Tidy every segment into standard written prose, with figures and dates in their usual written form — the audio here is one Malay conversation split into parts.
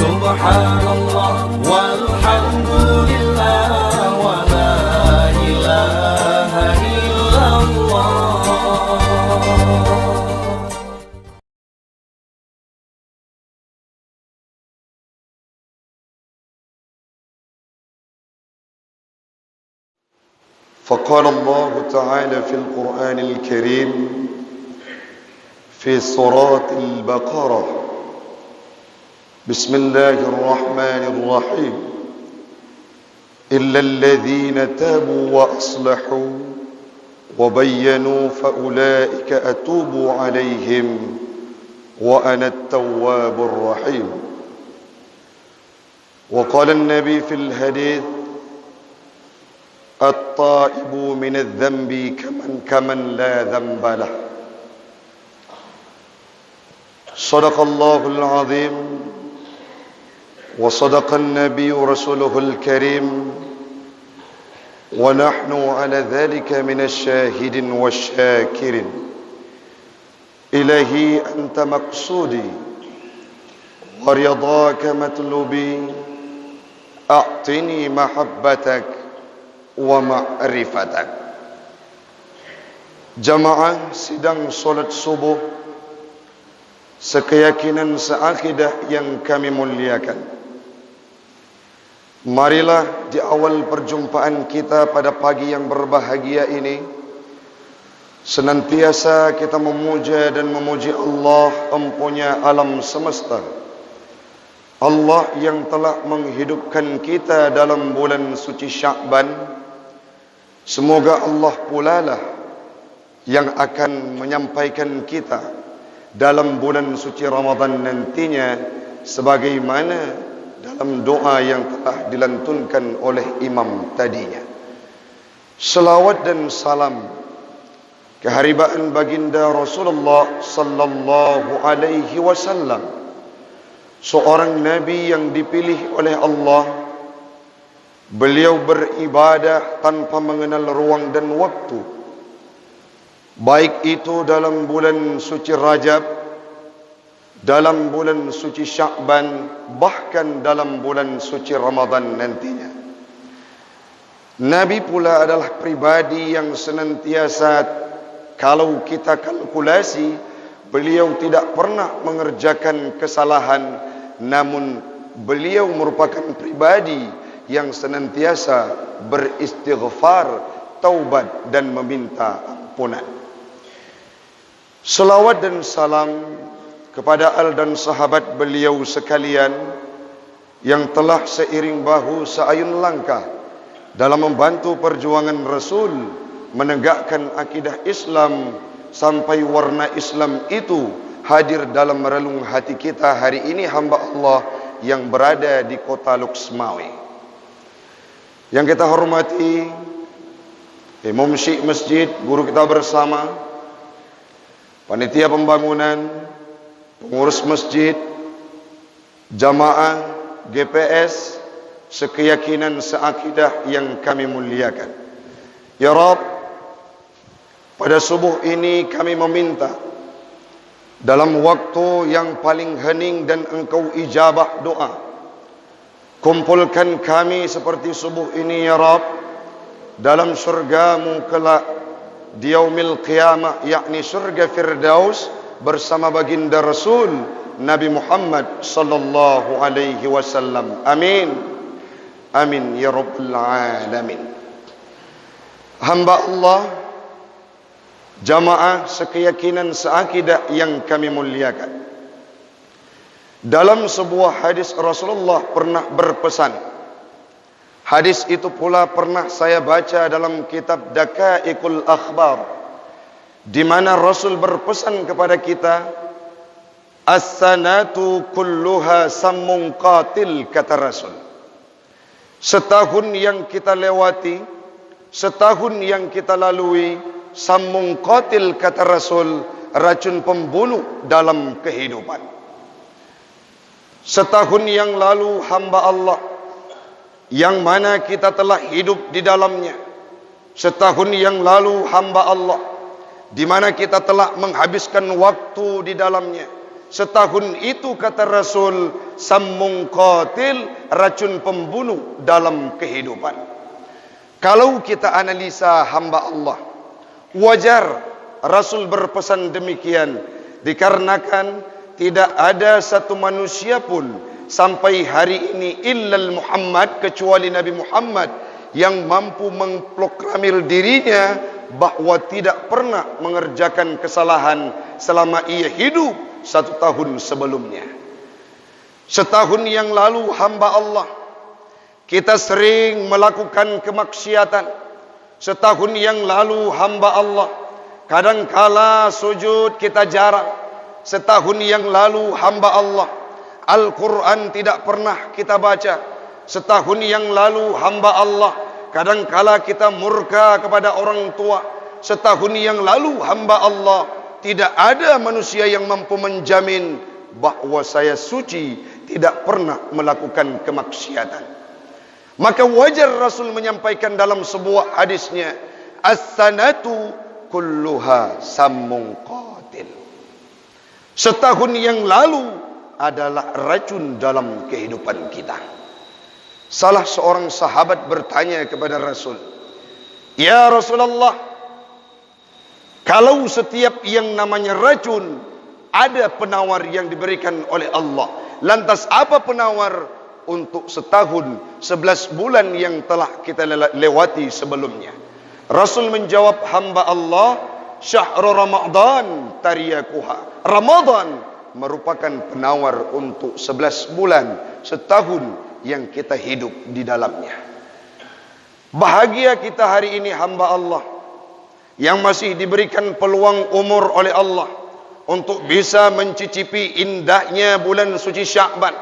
Subhanallah walhamdulillah wa la ilaha illallah. فقال الله تعالى في القرآن الكريم في سورة البقرة: بسم الله الرحمن الرحيم إلا الذين تابوا وأصلحوا وبينوا فأولئك أتوب عليهم وأنا التواب الرحيم. وقال النبي في الحديث: الطائب من الذنب كمن لا ذنب له. صدق الله العظيم وصدق النبي رسوله الكريم ونحن على ذلك من الشاهد والشاكر. إلهي أنت مقصودي ورضاك مطلوبي أعطني محبتك wa ma'rifatak. Jamaah sidang solat subuh sekeyakinan seakidah yang kami muliakan, marilah di awal perjumpaan kita pada pagi yang berbahagia ini senantiasa kita memuja dan memuji Allah empunya alam semesta, Allah yang telah menghidupkan kita dalam bulan suci Sya'ban. Semoga Allah pula lah yang akan menyampaikan kita dalam bulan suci Ramadan nantinya, sebagaimana dalam doa yang telah dilantunkan oleh imam tadinya. Selawat dan salam keharibaan baginda Rasulullah sallallahu alaihi wasallam, seorang nabi yang dipilih oleh Allah. Beliau beribadah tanpa mengenal ruang dan waktu, baik itu dalam bulan suci Rajab, dalam bulan suci Sya'ban, bahkan dalam bulan suci Ramadan nantinya. Nabi pula adalah pribadi yang senantiasa, kalau kita kalkulasi, beliau tidak pernah mengerjakan kesalahan, namun beliau merupakan pribadi yang senantiasa beristighfar, taubat dan meminta ampunan. Selawat dan salam kepada al dan sahabat beliau sekalian yang telah seiring bahu seayun langkah dalam membantu perjuangan Rasul menegakkan akidah Islam sampai warna Islam itu hadir dalam relung hati kita hari ini, hamba Allah yang berada di kota Luxmawi. Yang kita hormati Imam Syekh Masjid, guru kita bersama, panitia pembangunan, pengurus masjid, jamaah, GPS, sekeyakinan seakidah yang kami muliakan. Ya Rabb, pada subuh ini kami meminta dalam waktu yang paling hening dan Engkau ijabah doa, kumpulkan kami seperti subuh ini ya Rabb dalam surgamu kelak di yaumil qiyamah, yakni surga Firdaus bersama baginda Rasul Nabi Muhammad sallallahu alaihi wasallam. Amin. Amin ya rabbal alamin. Hamba Allah, jamaah sekeyakinan seakidah yang kami muliakan, dalam sebuah hadis Rasulullah pernah berpesan. Hadis itu pula pernah saya baca dalam kitab Daqaiqul Akhbar, di mana Rasul berpesan kepada kita, as-sanatu kulluha sammun qatil, kata Rasul. Setahun yang kita lewati, setahun yang kita lalui, sammun qatil, kata Rasul, racun pembunuh dalam kehidupan. Setahun yang lalu hamba Allah yang mana kita telah hidup di dalamnya, setahun yang lalu hamba Allah di mana kita telah menghabiskan waktu di dalamnya, Setahun itu kata Rasul, sammun qatil, racun pembunuh dalam kehidupan. Kalau kita analisa hamba Allah, wajar Rasul berpesan demikian, dikarenakan tidak ada satu manusia pun sampai hari ini illal Muhammad, kecuali Nabi Muhammad, yang mampu mengproklamir dirinya bahwa tidak pernah mengerjakan kesalahan selama ia hidup 1 tahun sebelumnya. Setahun yang lalu hamba Allah, kita sering melakukan kemaksiatan. Setahun yang lalu hamba Allah, kadangkala sujud kita jarang. Setahun yang lalu hamba Allah, Al-Quran tidak pernah kita baca. Setahun yang lalu hamba Allah, kadangkala kita murka kepada orang tua. Setahun yang lalu hamba Allah, tidak ada manusia yang mampu menjamin bahwa saya suci, tidak pernah melakukan kemaksiatan. Maka wajar Rasul menyampaikan dalam sebuah hadisnya, as-sanatu kulluha sammun qatil. Setahun yang lalu adalah racun dalam kehidupan kita. Salah seorang sahabat bertanya kepada Rasul, "Ya Rasulullah, kalau setiap yang namanya racun ada penawar yang diberikan oleh Allah, lantas apa penawar untuk setahun 11 bulan yang telah kita lewati sebelumnya?" Rasul menjawab, hamba Allah, syahrul Ramadan tariyakuha. Ramadan merupakan penawar untuk 11 bulan, setahun yang kita hidup di dalamnya. Bahagia kita hari ini hamba Allah yang masih diberikan peluang umur oleh Allah untuk bisa mencicipi indahnya bulan suci Sya'ban,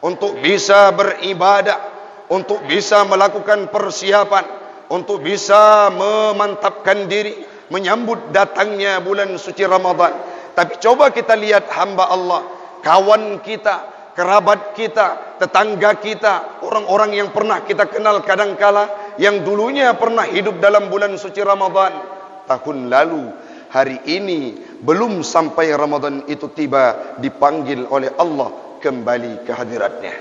untuk bisa beribadah, untuk bisa melakukan persiapan, untuk bisa memantapkan diri menyambut datangnya bulan suci Ramadan. Tapi coba kita lihat hamba Allah, kawan kita, kerabat kita, tetangga kita, orang-orang yang pernah kita kenal kadangkala, yang dulunya pernah hidup dalam bulan suci Ramadan, tahun lalu, hari ini belum sampai Ramadan itu tiba, dipanggil oleh Allah kembali ke hadiratnya.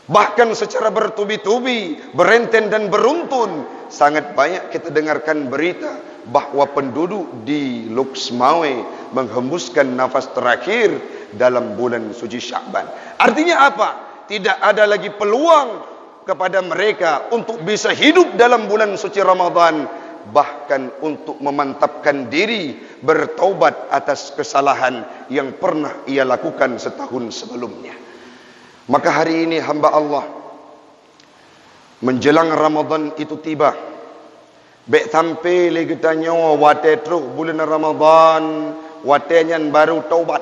Bahkan secara bertubi-tubi, berenten dan beruntun, sangat banyak kita dengarkan berita bahwa penduduk di Luxmawe menghembuskan nafas terakhir dalam bulan suci Sya'ban. Artinya apa? Tidak ada lagi peluang kepada mereka untuk bisa hidup dalam bulan suci Ramadan, bahkan untuk memantapkan diri bertaubat atas kesalahan yang pernah ia lakukan setahun sebelumnya. Maka hari ini hamba Allah, menjelang Ramadan itu tiba, bek sampai lagi tanya wate teruk bulan Ramadan, wate nyan baru taubat,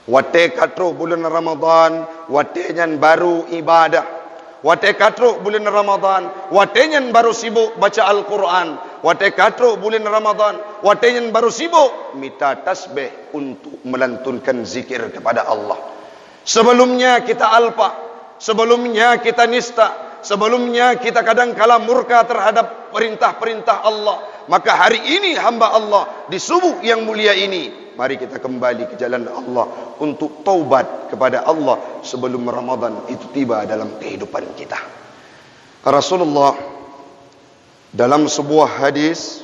wate katro bulan Ramadan, wate nyan baru ibadah, wate katro bulan Ramadan, wate nyan baru sibuk baca Al-Quran, wate katro bulan Ramadan, wate nyan baru sibuk minta tasbih untuk melantunkan zikir kepada Allah. Sebelumnya kita alpa, sebelumnya kita nista, sebelumnya kita kadangkala murka terhadap perintah-perintah Allah. Maka hari ini hamba Allah di subuh yang mulia ini, mari kita kembali ke jalan Allah untuk taubat kepada Allah sebelum Ramadan itu tiba dalam kehidupan kita. Rasulullah dalam sebuah hadis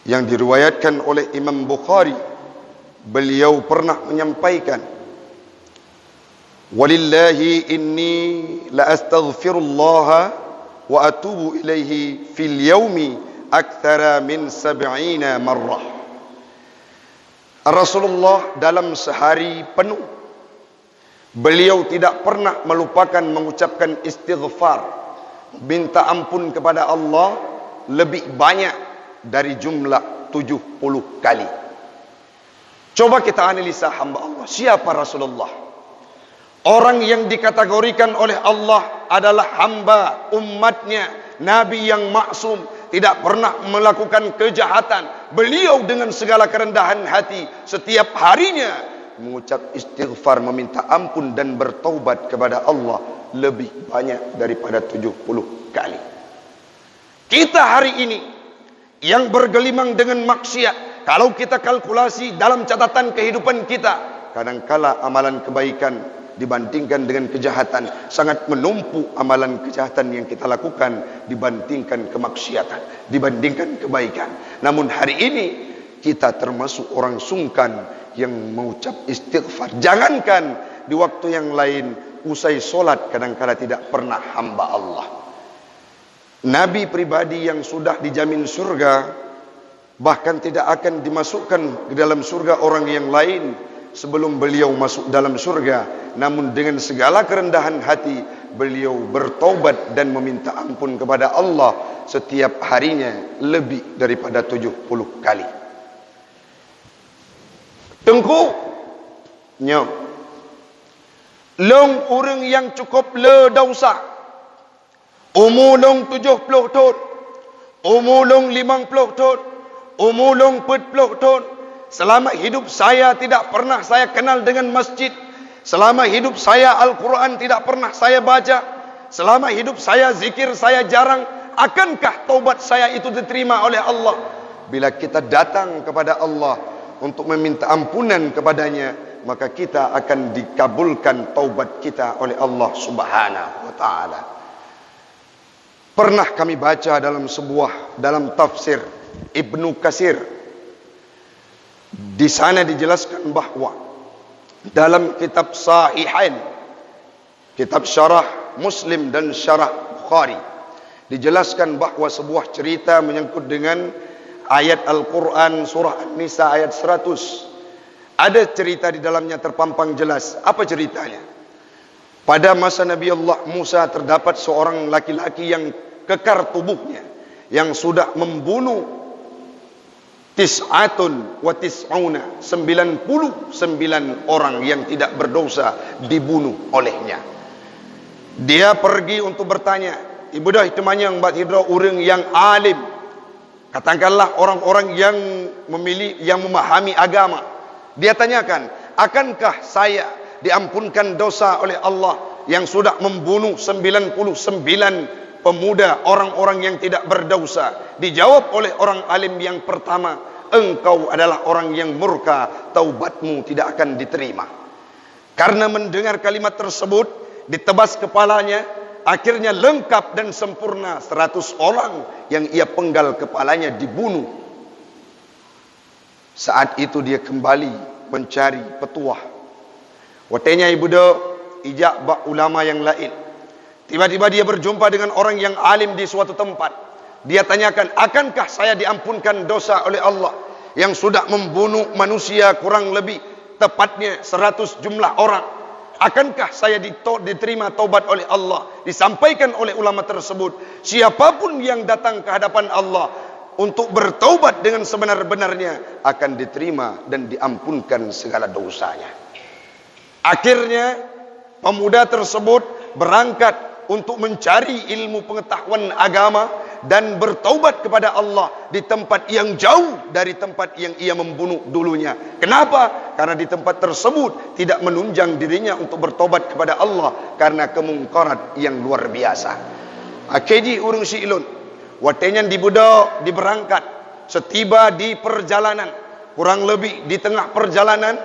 yang diriwayatkan oleh Imam Bukhari, beliau pernah menyampaikan, walillahi inni la astaghfirullah wa atubu ilaihi fil yaumi aktsara min 70 marrah. Rasulullah dalam sehari penuh, beliau tidak pernah melupakan mengucapkan istighfar, minta ampun kepada Allah lebih banyak dari jumlah 70 kali. Coba kita analisa hamba Allah, siapa Rasulullah? Orang yang dikategorikan oleh Allah adalah hamba umatnya, Nabi yang maksum, tidak pernah melakukan kejahatan. Beliau dengan segala kerendahan hati setiap harinya mengucap istighfar, meminta ampun dan bertaubat kepada Allah lebih banyak daripada 70 kali. Kita hari ini yang bergelimang dengan maksiat, kalau kita kalkulasi dalam catatan kehidupan kita, kadangkala amalan kebaikan dibandingkan dengan kejahatan sangat menumpuk amalan kejahatan yang kita lakukan dibandingkan kemaksiatan, dibandingkan kebaikan. Namun hari ini kita termasuk orang sungkan yang mengucap istighfar. Jangankan di waktu yang lain, usai solat kadangkala tidak pernah hamba Allah. Nabi pribadi yang sudah dijamin surga, bahkan tidak akan dimasukkan ke dalam surga orang yang lain sebelum beliau masuk dalam surga. Namun dengan segala kerendahan hati, beliau bertaubat dan meminta ampun kepada Allah setiap harinya lebih daripada 70 kali. Tengku nyo long orang yang cukup le dosa, umur long 70 tahun, umur long 50 tahun, umur long 40 tahun. Selama hidup saya tidak pernah saya kenal dengan masjid. Selama hidup saya Al-Quran tidak pernah saya baca. Selama hidup saya zikir saya jarang. Akankah taubat saya itu diterima oleh Allah? Bila kita datang kepada Allah untuk meminta ampunan kepadanya, maka kita akan dikabulkan taubat kita oleh Allah Subhanahu wa ta'ala. Pernah kami baca dalam tafsir Ibnu Katsir. Di sana dijelaskan bahwa dalam kitab Sahihain, kitab syarah Muslim dan syarah Bukhari, dijelaskan bahwa sebuah cerita menyangkut dengan ayat Al-Quran surah An-Nisa ayat 100. Ada cerita di dalamnya terpampang jelas. Apa ceritanya? Pada masa Nabi Allah Musa terdapat seorang laki-laki yang kekar tubuhnya, yang sudah membunuh 99 orang yang tidak berdosa dibunuh olehnya. Dia pergi untuk bertanya, ibu dah temannya yang Mbak Hidra orang yang alim, katakanlah orang-orang yang memahami agama. Dia tanyakan, akankah saya diampunkan dosa oleh Allah yang sudah membunuh 99 pemuda, orang-orang yang tidak berdosa? Dijawab oleh orang alim yang pertama, engkau adalah orang yang murka, taubatmu tidak akan diterima. Karena mendengar kalimat tersebut, ditebas kepalanya, akhirnya lengkap dan sempurna 100 orang yang ia penggal kepalanya dibunuh. Saat itu dia kembali mencari petuah. Watenya ibu do ijak bak ulama yang lain. Tiba-tiba dia berjumpa dengan orang yang alim di suatu tempat. Dia tanyakan, akankah saya diampunkan dosa oleh Allah yang sudah membunuh manusia kurang lebih tepatnya 100 jumlah orang? Akankah saya diterima taubat oleh Allah? Disampaikan oleh ulama tersebut, siapapun yang datang ke hadapan Allah untuk bertaubat dengan sebenar-benarnya akan diterima dan diampunkan segala dosanya. Akhirnya pemuda tersebut berangkat untuk mencari ilmu pengetahuan agama dan bertaubat kepada Allah di tempat yang jauh dari tempat yang ia membunuh dulunya. Kenapa? Karena di tempat tersebut tidak menunjang dirinya untuk bertobat kepada Allah karena kemungkaran yang luar biasa. Akeji urung si ilun, watenya diberangkat. Setiba di perjalanan, kurang lebih di tengah perjalanan,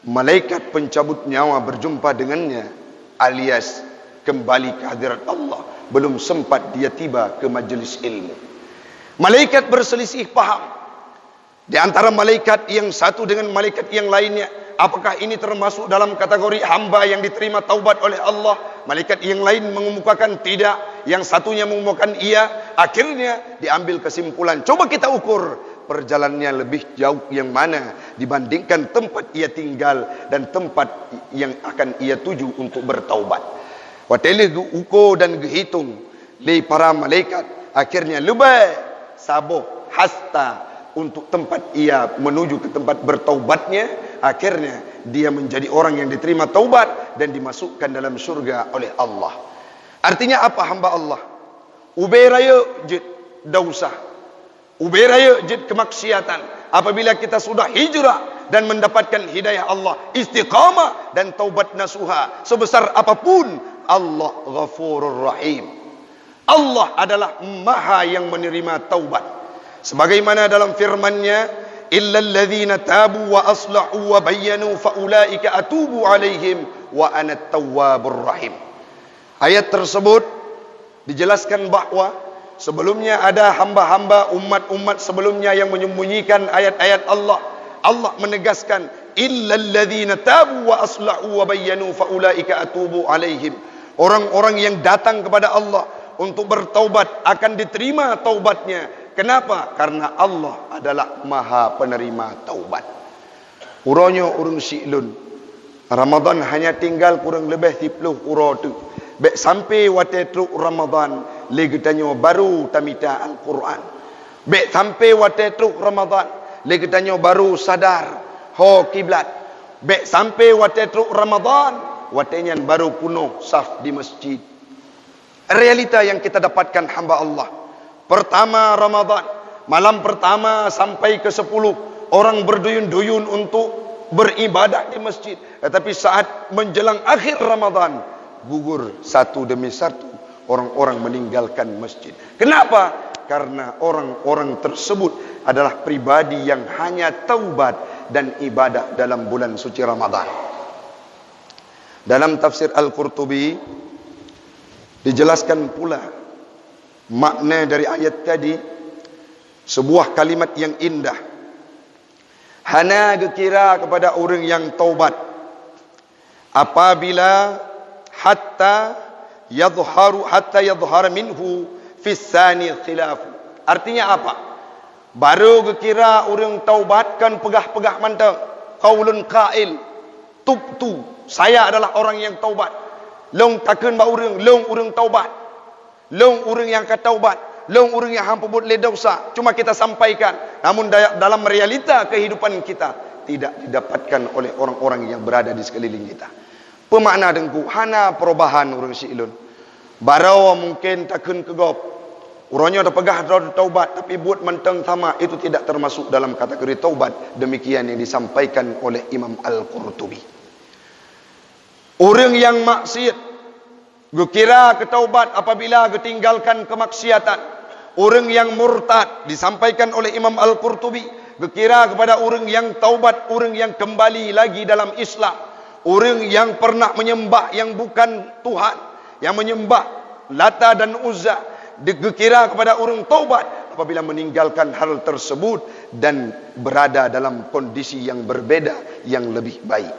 malaikat pencabut nyawa berjumpa dengannya, alias kembali ke hadirat Allah. Belum sempat dia tiba ke majelis ilmu. Malaikat berselisih paham di antara malaikat yang satu dengan malaikat yang lainnya. Apakah ini termasuk dalam kategori hamba yang diterima taubat oleh Allah? Malaikat yang lain mengemukakan tidak, yang satunya mengemukakan iya. Akhirnya diambil kesimpulan, coba kita ukur perjalanannya lebih jauh yang mana dibandingkan tempat ia tinggal dan tempat yang akan ia tuju untuk bertaubat. Watele uko dan hitung le para malaikat, akhirnya lebih saboh hasta untuk tempat ia menuju ke tempat bertaubatnya. Akhirnya dia menjadi orang yang diterima taubat dan dimasukkan dalam surga oleh Allah. Artinya apa hamba Allah? Uberaya jid dosa, uberaya jid kemaksiatan. Apabila kita sudah hijrah dan mendapatkan hidayah Allah, istiqamah dan taubat nasuha sebesar apapun, Allah Ghafurur Rahim. Allah adalah Maha yang menerima taubat. Sebagaimana dalam firman-Nya, illa alladhina tabu wa aslahu wa bayyanu fa ulaika atubu alaihim wa ana at-tawwabur rahim. Ayat tersebut dijelaskan bahawa sebelumnya ada hamba-hamba umat-umat sebelumnya yang menyembunyikan ayat-ayat Allah. Allah menegaskan illa alladhina tabu wa aslahu wa bayyanu fa ulaika atubu alaihim. Orang-orang yang datang kepada Allah untuk bertaubat akan diterima taubatnya. Kenapa? Karena Allah adalah Maha penerima taubat. Urangnya urang Syi'lun, Ramadan hanya tinggal kurang lebih 30 ura tu. Baik sampai waktu tu Ramadan, lagi tanya baru tamita Al-Quran. Baik sampai waktu tu Ramadan, lagi tanya baru sadar ho kiblat. Baik sampai waktu tu Ramadan, waktunya baru kuno saf di masjid. Realita yang kita dapatkan hamba Allah. Pertama Ramadan, malam pertama sampai ke 10, orang berduyun-duyun untuk beribadah di masjid. Tetapi saat menjelang akhir Ramadan, gugur satu demi satu orang-orang meninggalkan masjid. Kenapa? Karena orang-orang tersebut adalah pribadi yang hanya taubat dan ibadah dalam bulan suci Ramadan. Dalam tafsir Al-Qurtubi dijelaskan pula makna dari ayat tadi, sebuah kalimat yang indah. Hana gekira kepada orang yang taubat apabila hatta yadhhar minhu fis sani khilaf. Artinya apa? Baru gekira orang taubat kan pegah-pegah mantap qaulun qail tubtu, saya adalah orang yang taubat. Long takun ba urang taubat. Long urang yang kataubat, long urang yang hampa buat le dosa. Cuma kita sampaikan, namun dalam realita kehidupan kita tidak didapatkan oleh orang-orang yang berada di sekeliling kita. Pemakna dengku hana perubahan urang Syi'lun. Barau mungkin takun kegop. Urangnya ada pegah ada taubat tapi buat menteng sama, itu tidak termasuk dalam kategori taubat. Demikian yang disampaikan oleh Imam Al-Qurtubi. Orang yang maksiat gekira ketaubat apabila ketinggalkan kemaksiatan. Orang yang murtad disampaikan oleh Imam Al-Qurtubi, gekira kepada orang yang taubat, orang yang kembali lagi dalam Islam. Orang yang pernah menyembah yang bukan Tuhan, yang menyembah Lata dan Uzza, gekira kepada orang taubat apabila meninggalkan hal tersebut dan berada dalam kondisi yang berbeda, yang lebih baik.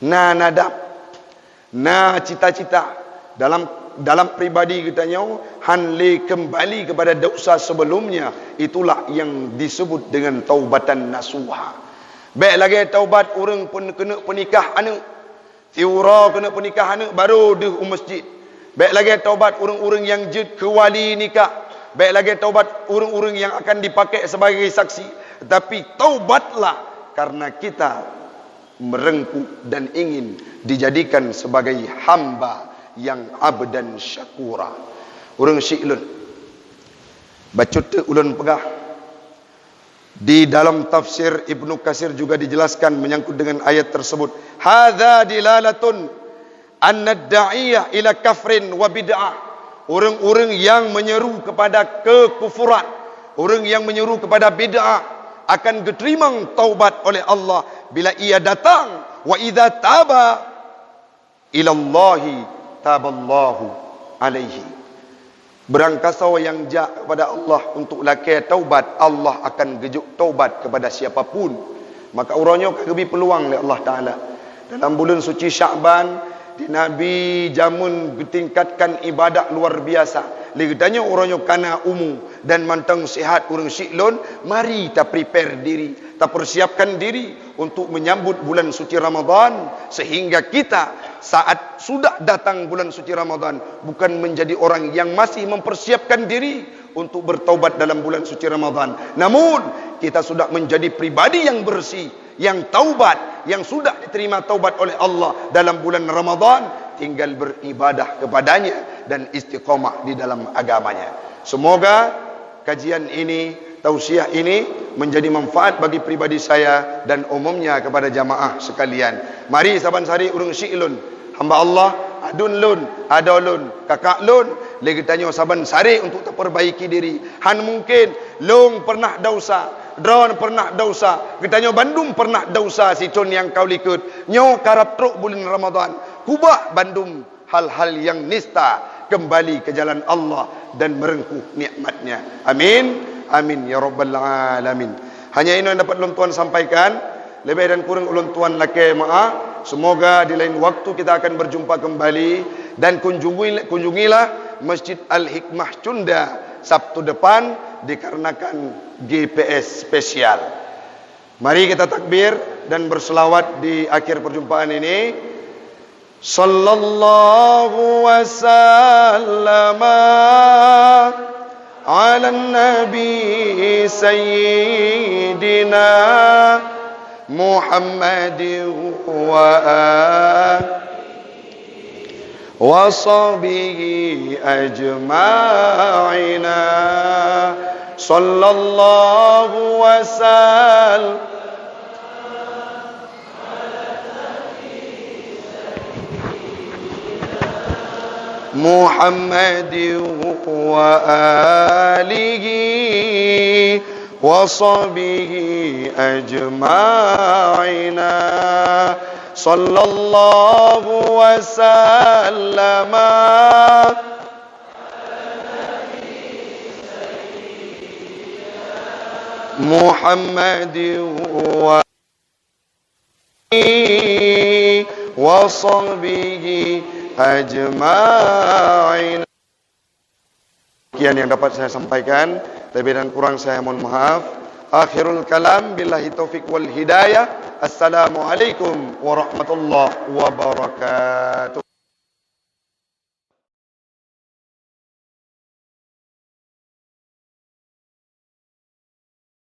Nah nadab, nah cita-cita dalam pribadi kita nyaw hanle kembali kepada dosa sebelumnya, itulah yang disebut dengan taubatan nasuha. Baik lagi taubat orang pun kena penikah anak, tiura kena penikah anak baru di masjid. Baik lagi taubat orang-orang yang jid ke wali nikah. Baik lagi taubat orang-orang yang akan dipakai sebagai saksi. Tetapi taubatlah karena kita merengkuh dan ingin dijadikan sebagai hamba yang abdan syakura. Urang Syi'lun bacut ulun pegah di dalam tafsir Ibnu Katsir juga dijelaskan menyangkut dengan ayat tersebut. Hadza dilalatun anna ad-da'iyah ila kafrin wa bid'ah. Orang-orang yang menyeru kepada kekufuran, orang yang menyeru kepada bid'ah akan diterima taubat oleh Allah bila ia datang. Wa idza taba ila Allahi taballahu alaihi. Berangkasau yang jak kepada Allah untuk lakai taubat, Allah akan gejuk taubat kepada siapapun. Maka urangnya kebi peluang oleh Allah Ta'ala. Dalam bulan suci Sya'ban, di Nabi jamun tingkatkan ibadah luar biasa. Lagi tanya orangnya kana umu dan mantang sihat urang Syi'lun, mari kita prepare diri, kita persiapkan diri untuk menyambut bulan suci Ramadan, sehingga kita saat sudah datang bulan suci Ramadan bukan menjadi orang yang masih mempersiapkan diri untuk bertaubat dalam bulan suci Ramadan, namun kita sudah menjadi pribadi yang bersih, yang taubat, yang sudah diterima taubat oleh Allah dalam bulan Ramadan, tinggal beribadah kepadanya dan istiqamah di dalam agamanya. Semoga kajian ini, tausiah ini menjadi manfaat bagi pribadi saya dan umumnya kepada jamaah sekalian. Mari saban sari urang Syi'lun, hamba Allah, adun lun, adolun, kakak lun, lagi tanya saban sari untuk terperbaiki diri. Han mungkin long pernah dosa, drone pernah dausa, katanya Bandung pernah dausa si con yang kau likut. Nyo karap truk bulan Ramadan. Kubah Bandung hal-hal yang nista kembali ke jalan Allah dan merengkuh nikmatnya. Amin. Amin ya rabbal alamin. Hanya ini yang dapat ulun tuan sampaikan. Lebih dan kurang ulun tuan laki maaf. Semoga di lain waktu kita akan berjumpa kembali dan kunjungilah Masjid Al-Hikmah Cunda Sabtu depan dikarenakan GPS spesial. Mari kita takbir dan berselawat di akhir perjumpaan ini. Sallallahu wasallama ala nabi sayyidina Muhammadin wa sahbihi ajma'ina. Sallallahu wasallam Muhammadin wa alihi wa sahbihi ajma'ina. Sallallahu wasallama Muhammadin wa alihi wa sahbihi ajma'in. Sekian yang dapat saya sampaikan, lebih dan kurang saya mohon maaf. Akhirul kalam billahi taufik wal hidayah. Assalamualaikum warahmatullahi wabarakatuh.